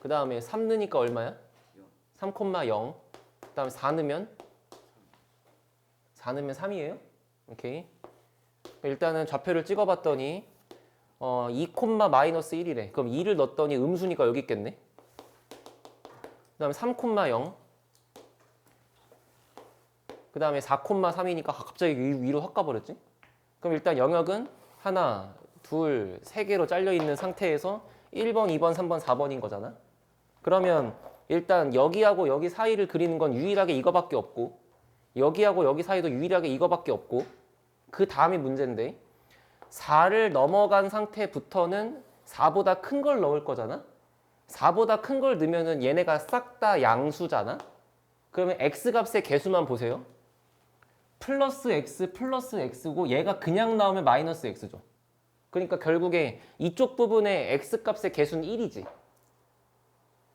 그 다음에 3 넣으니까 얼마야? 3,0. 그 다음에 4 넣으면? 4 넣으면 3이에요? 오케이. 일단은 좌표를 찍어봤더니 2, 마이너스 1이래. 그럼 2를 넣었더니 음수니까 여기 있겠네. 그 다음에 3,0. 그 다음에 4,3이니까 갑자기 위로 확 가버렸지? 그럼 일단 영역은 하나, 둘, 3개로 잘려있는 상태에서 1번, 2번, 3번, 4번인 거잖아. 그러면 일단 여기하고 여기 사이를 그리는 건 유일하게 이거밖에 없고 여기하고 여기 사이도 유일하게 이거밖에 없고 그 다음이 문제인데 4를 넘어간 상태부터는 4보다 큰 걸 넣을 거잖아. 4보다 큰 걸 넣으면은 얘네가 싹 다 양수잖아. 그러면 x값의 개수만 보세요. 플러스 x 플러스 x고 얘가 그냥 나오면 마이너스 x죠. 그러니까 결국에 이쪽 부분의 x값의 개수는 1이지.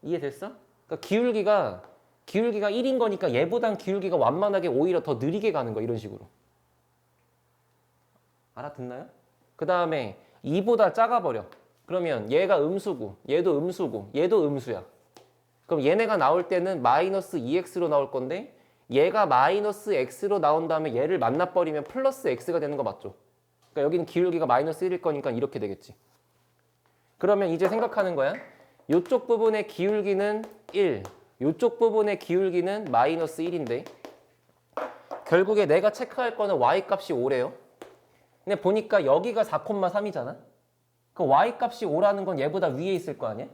이해됐어? 그러니까 기울기가 1인 거니까 얘보단 기울기가 완만하게 오히려 더 느리게 가는 거 이런 식으로. 알아듣나요? 그 다음에 2보다 작아버려. 그러면 얘가 음수고 얘도 음수고 얘도 음수야. 그럼 얘네가 나올 때는 마이너스 2x로 나올 건데 얘가 마이너스 x로 나온 다음에 얘를 만나버리면 플러스 x가 되는 거 맞죠? 그러니까 여기는 기울기가 마이너스 1일 거니까 이렇게 되겠지. 그러면 이제 생각하는 거야. 이쪽 부분의 기울기는 1, 이쪽 부분의 기울기는 마이너스 1인데 결국에 내가 체크할 거는 y값이 5래요. 근데 보니까 여기가 4,3이잖아. 그 y값이 5라는 건 얘보다 위에 있을 거 아니야?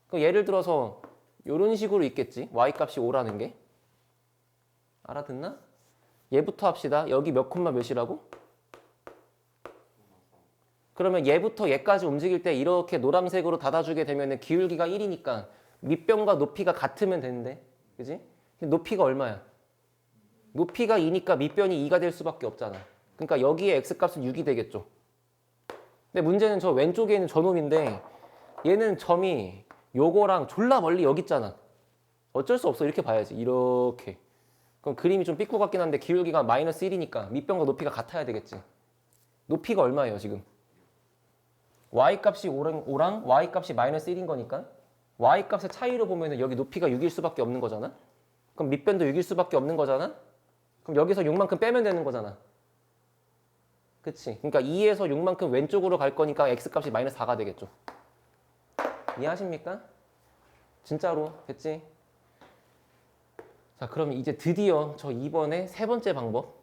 그 예를 들어서 이런 식으로 있겠지. y값이 5라는 게. 알아듣나? 얘부터 합시다. 여기 몇 콤마 몇이라고? 그러면 얘부터 얘까지 움직일 때 이렇게 노란색으로 닫아주게 되면 기울기가 1이니까 밑변과 높이가 같으면 되는데, 그지? 근데 높이가 얼마야? 높이가 2니까 밑변이 2가 될 수밖에 없잖아. 그러니까 여기에 x값은 6이 되겠죠. 근데 문제는 저 왼쪽에 있는 저놈인데 얘는 점이 요거랑 졸라 멀리 여기 있잖아. 어쩔 수 없어. 이렇게 봐야지. 이렇게. 그럼 그림이 좀 삐꾸 같긴 한데 기울기가 마이너스 1이니까 밑변과 높이가 같아야 되겠지. 높이가 얼마예요 지금? y값이 5랑 y값이 마이너스 1인 거니까 y값의 차이로 보면 여기 높이가 6일 수밖에 없는 거잖아. 그럼 밑변도 6일 수밖에 없는 거잖아. 그럼 여기서 6만큼 빼면 되는 거잖아. 그치? 그러니까 2에서 6만큼 왼쪽으로 갈 거니까 x값이 마이너스 4가 되겠죠. 이해하십니까? 진짜로 됐지? 자, 그럼 이제 드디어 저 2번의 세 번째 방법.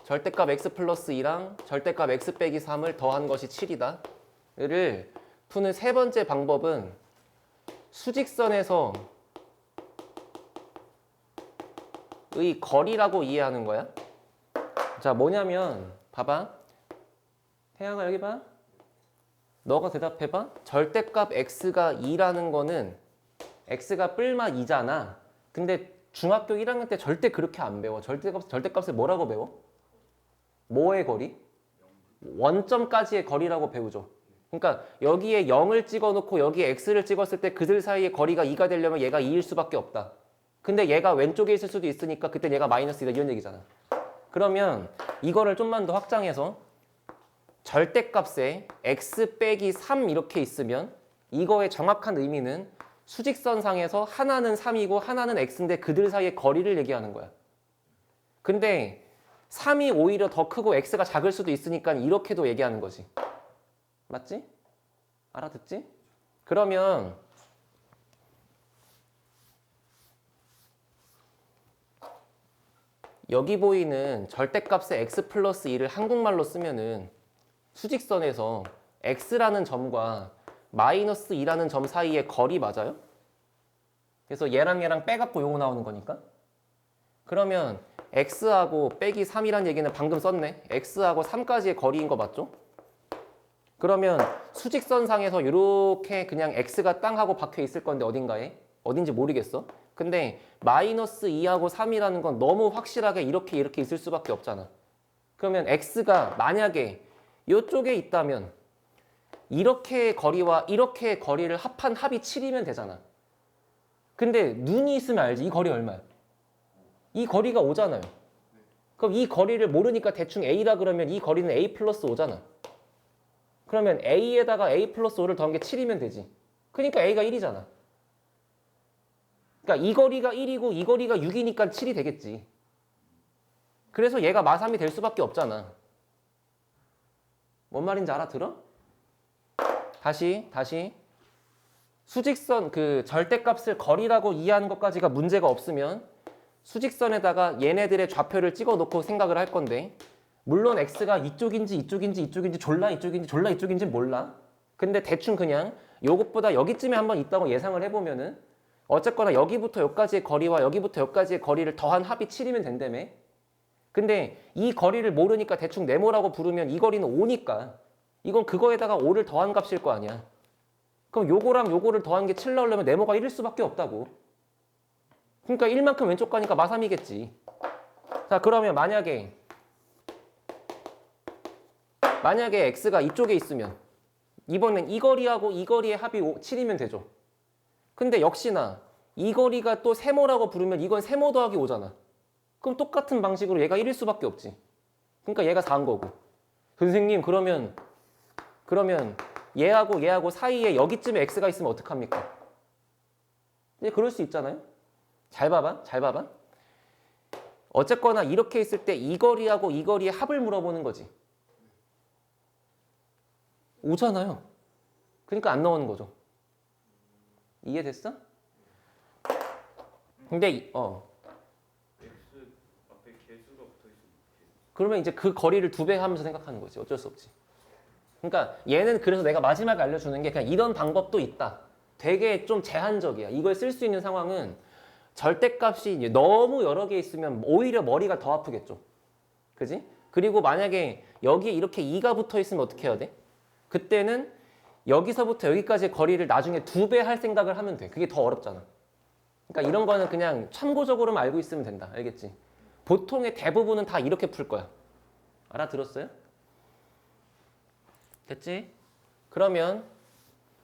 절대값 x 플러스 2랑 절대값 x 빼기 3을 더한 것이 7이다. 를 푸는 세 번째 방법은 수직선에서 의 거리라고 이해하는 거야. 자, 뭐냐면 봐봐. 태양아 여기 봐. 너가 대답해봐. 절대값 x가 2라는 거는 x가 뿔마 2잖아. 근데 중학교 1학년 때 절대 그렇게 안 배워. 절대값을 뭐라고 배워? 뭐의 거리? 원점까지의 거리라고 배우죠. 그러니까 여기에 0을 찍어놓고 여기에 x를 찍었을 때 그들 사이의 거리가 2가 되려면 얘가 2일 수밖에 없다. 근데 얘가 왼쪽에 있을 수도 있으니까 그때 얘가 마이너스 2다 이런 얘기잖아. 그러면 이거를 좀만 더 확장해서 절대값에 x 빼기 3 이렇게 있으면 이거의 정확한 의미는 수직선상에서 하나는 3이고 하나는 x인데 그들 사이의 거리를 얘기하는 거야. 근데 3이 오히려 더 크고 x가 작을 수도 있으니까 이렇게도 얘기하는 거지. 맞지? 알아듣지? 그러면 여기 보이는 절대값의 x 플러스 2를 한국말로 쓰면은 수직선에서 x라는 점과 마이너스 2라는 점 사이의 거리 맞아요? 그래서 얘랑 빼갖고 요거 나오는 거니까. 그러면 x하고 빼기 3이란 얘기는 방금 썼네. x하고 3까지의 거리인 거 맞죠? 그러면 수직선상에서 이렇게 그냥 x가 땅 하고 박혀 있을 건데 어딘가에? 어딘지 모르겠어. 근데 마이너스 2하고 3이라는 건 너무 확실하게 이렇게 있을 수밖에 없잖아. 그러면 x가 만약에 이쪽에 있다면 이렇게 거리와 이렇게 거리를 합한 합이 7이면 되잖아. 근데 눈이 있으면 알지. 이 거리 얼마야? 이 거리가 5잖아요. 그럼 이 거리를 모르니까 대충 A라 그러면 이 거리는 A 플러스 5잖아. 그러면 A에다가 A 플러스 5를 더한 게 7이면 되지. 그러니까 A가 1이잖아. 그러니까 이 거리가 1이고 이 거리가 6이니까 7이 되겠지. 그래서 얘가 마3이 될 수밖에 없잖아. 뭔 말인지 알아들어? 다시 수직선 그 절대값을 거리라고 이해하는 것까지가 문제가 없으면 수직선에다가 얘네들의 좌표를 찍어 놓고 생각을 할 건데, 물론 x가 이쪽인지 졸라 이쪽인지 몰라. 근데 대충 그냥 요것보다 여기쯤에 한번 있다고 예상을 해보면은 어쨌거나 여기부터 여기까지의 거리와 여기부터 여기까지의 거리를 더한 합이 7이면 된다며. 근데 이 거리를 모르니까 대충 네모라고 부르면 이 거리는 5니까 이건 그거에다가 5를 더한 값일 거 아니야. 그럼 요거랑 요거를 더한 게 7 나오려면 네모가 1일 수밖에 없다고. 그러니까 1만큼 왼쪽 가니까 마3이겠지. 자, 그러면 만약에 x가 이쪽에 있으면 이번엔 이 거리하고 이 거리의 합이 7이면 되죠. 근데 역시나 이 거리가 또 세모라고 부르면 이건 세모 더하기 5잖아. 그럼 똑같은 방식으로 얘가 1일 수밖에 없지. 그러니까 얘가 4인 거고. 선생님 그러면 얘하고 사이에 여기쯤에 x가 있으면 어떡합니까? 이제 그럴 수 있잖아요. 잘 봐봐. 어쨌거나 이렇게 있을 때 이 거리하고 이 거리의 합을 물어보는 거지. 5잖아요. 그러니까 안 나오는 거죠. 이해됐어? 근데 x 앞에 개수가 붙어 있으면 그러면 이제 그 거리를 2배 하면서 생각하는 거지. 어쩔 수 없지. 그러니까 얘는 그래서 내가 마지막에 알려주는 게 그냥 이런 방법도 있다. 되게 좀 제한적이야. 이걸 쓸 수 있는 상황은 절대값이 이제 너무 여러 개 있으면 오히려 머리가 더 아프겠죠. 그지? 그리고 만약에 여기에 이렇게 2가 붙어 있으면 어떻게 해야 돼? 그때는 여기서부터 여기까지의 거리를 나중에 2배 할 생각을 하면 돼. 그게 더 어렵잖아. 그러니까 이런 거는 그냥 참고적으로만 알고 있으면 된다. 알겠지? 보통의 대부분은 다 이렇게 풀 거야. 알아들었어요? 됐지? 그러면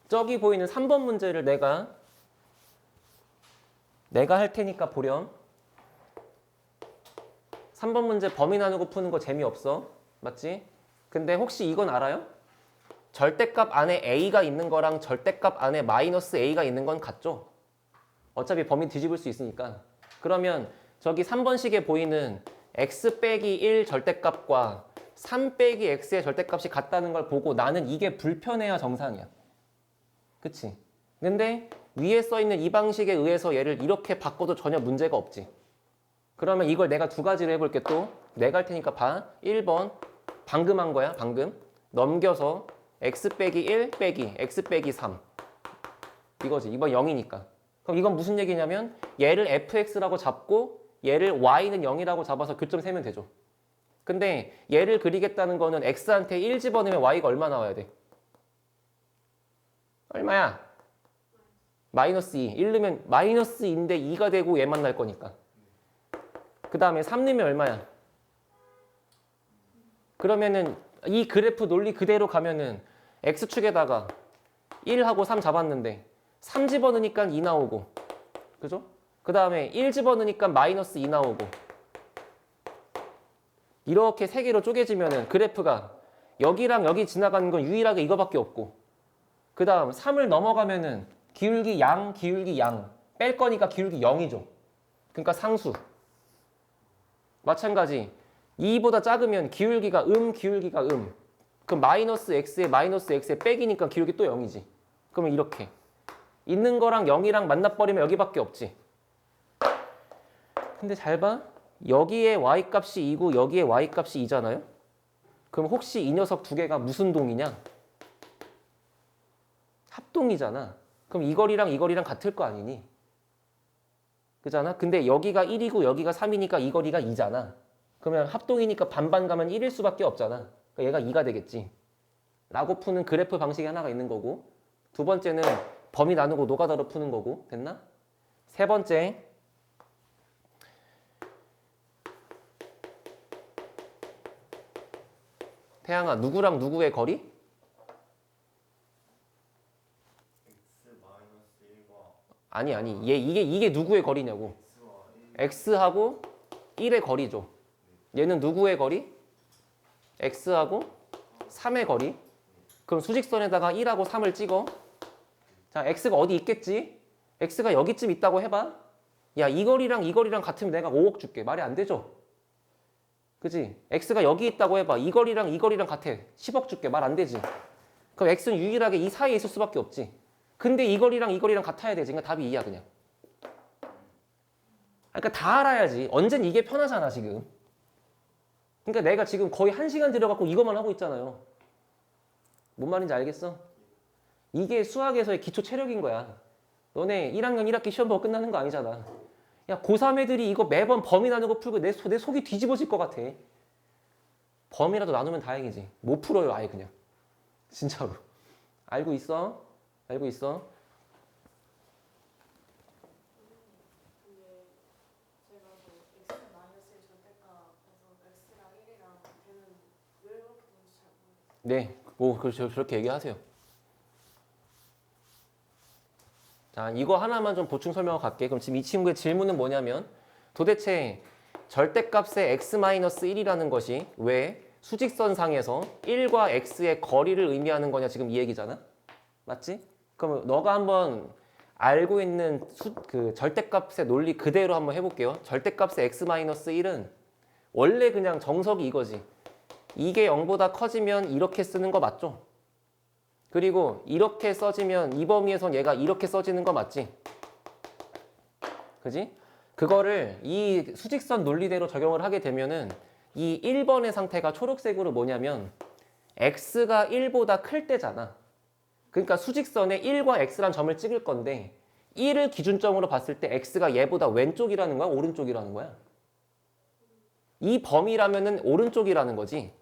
저기 보이는 3번 문제를 내가 할 테니까 보렴. 3번 문제 범위 나누고 푸는 거 재미없어. 맞지? 근데 혹시 이건 알아요? 절대값 안에 a가 있는 거랑 절대값 안에 마이너스 a가 있는 건 같죠? 어차피 범위 뒤집을 수 있으니까. 그러면 저기 3번식에 보이는 x 빼기 1 절대값과 3 빼기 x의 절대값이 같다는 걸 보고 나는 이게 불편해야 정상이야. 그치? 근데 위에 써있는 이 방식에 의해서 얘를 이렇게 바꿔도 전혀 문제가 없지. 그러면 이걸 내가 두 가지로 해볼게 또. 내가 할 테니까 봐. 1번 방금 한 거야. 방금. 넘겨서 x 빼기 1 빼기 x 빼기 3. 이거지. 이번 0이니까. 그럼 이건 무슨 얘기냐면 얘를 fx라고 잡고 얘를 y는 0이라고 잡아서 교점 세면 되죠. 근데 얘를 그리겠다는 거는 x한테 1 집어넣으면 y가 얼마 나와야 돼? 얼마야? 마이너스 2. 1 넣으면 마이너스 2인데 2가 되고 얘만 날 거니까. 그 다음에 3 넣으면 얼마야? 그러면은 이 그래프 논리 그대로 가면은 x축에다가 1하고 3 잡았는데 3 집어넣으니까 2 나오고. 그죠? 그 다음에 1 집어넣으니까 마이너스 2 나오고. 이렇게 세 개로 쪼개지면은 그래프가 여기랑 여기 지나가는 건 유일하게 이거밖에 없고. 그 다음 3을 넘어가면은 기울기 양 뺄 거니까 기울기 0이죠. 그러니까 상수. 마찬가지 2보다 작으면 기울기가 그럼 마이너스 x에 빼기니까 기울기 또 0이지. 그러면 이렇게 있는 거랑 0이랑 만나버리면 여기밖에 없지. 근데 잘 봐. 여기에 y값이 2고 여기에 y값이 2잖아요. 그럼 혹시 이 녀석 두 개가 무슨 동이냐? 합동이잖아. 그럼 이 거리랑 같을 거 아니니? 그잖아? 근데 여기가 1이고 여기가 3이니까 이 거리가 2잖아. 그러면 합동이니까 반반 가면 1일 수밖에 없잖아. 그러니까 얘가 2가 되겠지. 라고 푸는 그래프 방식이 하나가 있는 거고, 두 번째는 범위 나누고 노가다로 푸는 거고. 됐나? 세 번째, 태양아, 누구랑 누구의 거리? 아니 이게 누구의 거리냐고. x하고 1의 거리죠. 얘는 누구의 거리? x하고 3의 거리. 그럼 수직선에다가 1하고 3을 찍어. 자, x가 어디 있겠지? x가 여기쯤 있다고 해봐. 야, 이 거리랑 같으면 내가 5억 줄게. 말이 안 되죠? 그지? x가 여기 있다고 해봐. 이 거리랑 같아. 10억 줄게. 말 안 되지? 그럼 x는 유일하게 이 사이에 있을 수밖에 없지. 근데 이 거리랑 같아야 되지. 그러니까 답이 2야 그냥. 그러니까 다 알아야지. 언젠 이게 편하잖아 지금. 그러니까 내가 지금 거의 1시간 들여갖고 이것만 하고 있잖아요. 뭔 말인지 알겠어? 이게 수학에서의 기초 체력인 거야. 너네 1학년 1학기 시험 보고 끝나는 거 아니잖아. 야, 고3 애들이 이거 매번 범위 나누고 풀고 내 속이 뒤집어질 것 같아. 범위라도 나누면 다행이지. 못 풀어요 아예 그냥. 진짜로. 알고 있어? 알고 있어? 근데 제가 x 마이너스 1 절대값에서 x랑 1이랑 되는 왜 그렇게 되는지 잘 모르겠어요. 네. 뭐 그렇죠. 저렇게 얘기하세요. 자, 이거 하나만 좀 보충 설명하고 갈게. 그럼 지금 이 친구의 질문은 뭐냐면 도대체 절대값의 x-1이라는 것이 왜 수직선상에서 1과 x의 거리를 의미하는 거냐 지금 이 얘기잖아. 맞지? 그럼 너가 한번 알고 있는 그 절대값의 논리 그대로 한번 해볼게요. 절대값의 x-1은 원래 그냥 정석이 이거지. 이게 0보다 커지면 이렇게 쓰는 거 맞죠? 그리고 이렇게 써지면 이 범위에선 얘가 이렇게 써지는 거 맞지? 그지? 그거를 이 수직선 논리대로 적용을 하게 되면은 이 1번의 상태가 초록색으로 뭐냐면 x가 1보다 클 때잖아. 그러니까 수직선에 1과 x란 점을 찍을 건데 1을 기준점으로 봤을 때 x가 얘보다 왼쪽이라는 거야? 오른쪽이라는 거야? 이 범위라면은 오른쪽이라는 거지.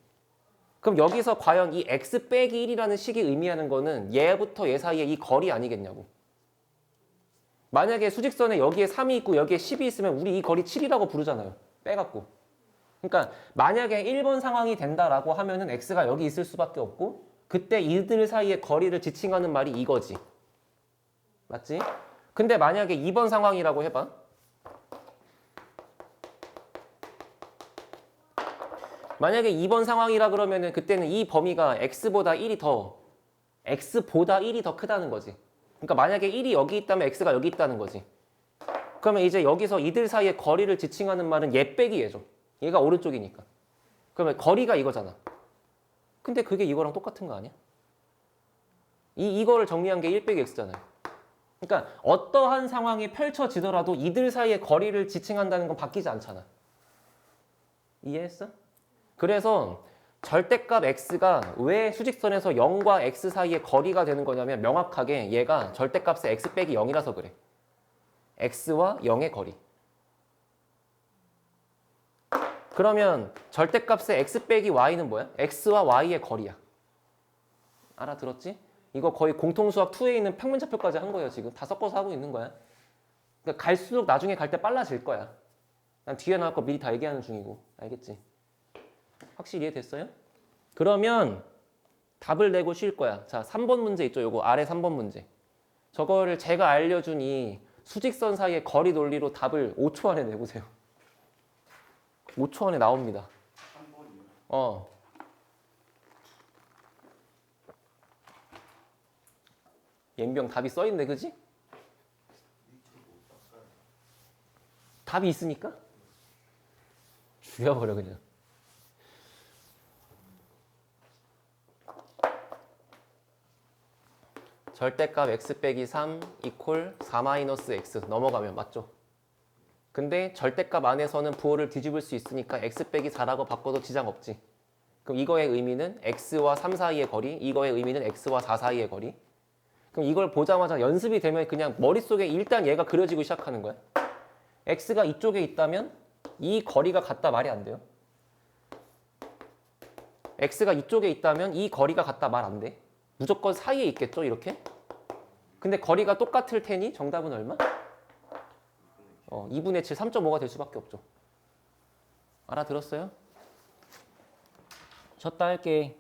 그럼 여기서 과연 이 x 빼기 1이라는 식이 의미하는 거는 얘부터 얘 사이에 이 거리 아니겠냐고. 만약에 수직선에 여기에 3이 있고 여기에 10이 있으면 우리 이 거리 7이라고 부르잖아요. 빼갖고. 그러니까 만약에 1번 상황이 된다라고 하면은 x가 여기 있을 수밖에 없고 그때 이들 사이의 거리를 지칭하는 말이 이거지. 맞지? 근데 만약에 2번 상황이라고 해봐. 만약에 2번 상황이라 그러면은 그때는 이 범위가 x보다 1이 더 크다는 거지. 그러니까 만약에 1이 여기 있다면 x가 여기 있다는 거지. 그러면 이제 여기서 이들 사이의 거리를 지칭하는 말은 얘 빼기 얘죠. 얘가 오른쪽이니까. 그러면 거리가 이거잖아. 근데 그게 이거랑 똑같은 거 아니야? 이거를 정리한 게 1 빼기 x잖아요. 그러니까 어떠한 상황이 펼쳐지더라도 이들 사이의 거리를 지칭한다는 건 바뀌지 않잖아. 이해했어? 그래서 절대값 x가 왜 수직선에서 0과 x 사이의 거리가 되는 거냐면 명확하게 얘가 절대값의 x 빼기 0이라서 그래. x와 0의 거리. 그러면 절대값의 x 빼기 y는 뭐야? x와 y의 거리야. 알아들었지? 이거 거의 공통수학 2에 있는 평면좌표까지 한 거예요. 지금 다 섞어서 하고 있는 거야. 그러니까 갈수록 나중에 갈 때 빨라질 거야. 난 뒤에 나올 거 미리 다 얘기하는 중이고. 알겠지? 확실히 이해됐어요? 그러면 답을 내고 쉴 거야. 자, 3번 문제 있죠? 요거 아래 3번 문제. 저거를 제가 알려준 이 수직선 사이의 거리 논리로 답을 5초 안에 내보세요. 5초 안에 나옵니다. 3번이요? 옌병 답이 써있네, 그지? 답이 있으니까? 죽여버려 그냥. 절대값 x 빼기 3 이퀄 4 마이너스 x 넘어가면 맞죠? 근데 절대값 안에서는 부호를 뒤집을 수 있으니까 x 빼기 4라고 바꿔도 지장 없지. 그럼 이거의 의미는 x와 3 사이의 거리, 이거의 의미는 x와 4 사이의 거리. 그럼 이걸 보자마자 연습이 되면 그냥 머릿속에 일단 얘가 그려지고 시작하는 거야. x가 이쪽에 있다면 이 거리가 같다 말이 안 돼요. x가 이쪽에 있다면 이 거리가 같다 말 안 돼. 무조건 사이에 있겠죠, 이렇게? 근데 거리가 똑같을 테니 정답은 얼마? 2분의 7, 3.5가 될 수밖에 없죠. 알아들었어요? 졌다 할게.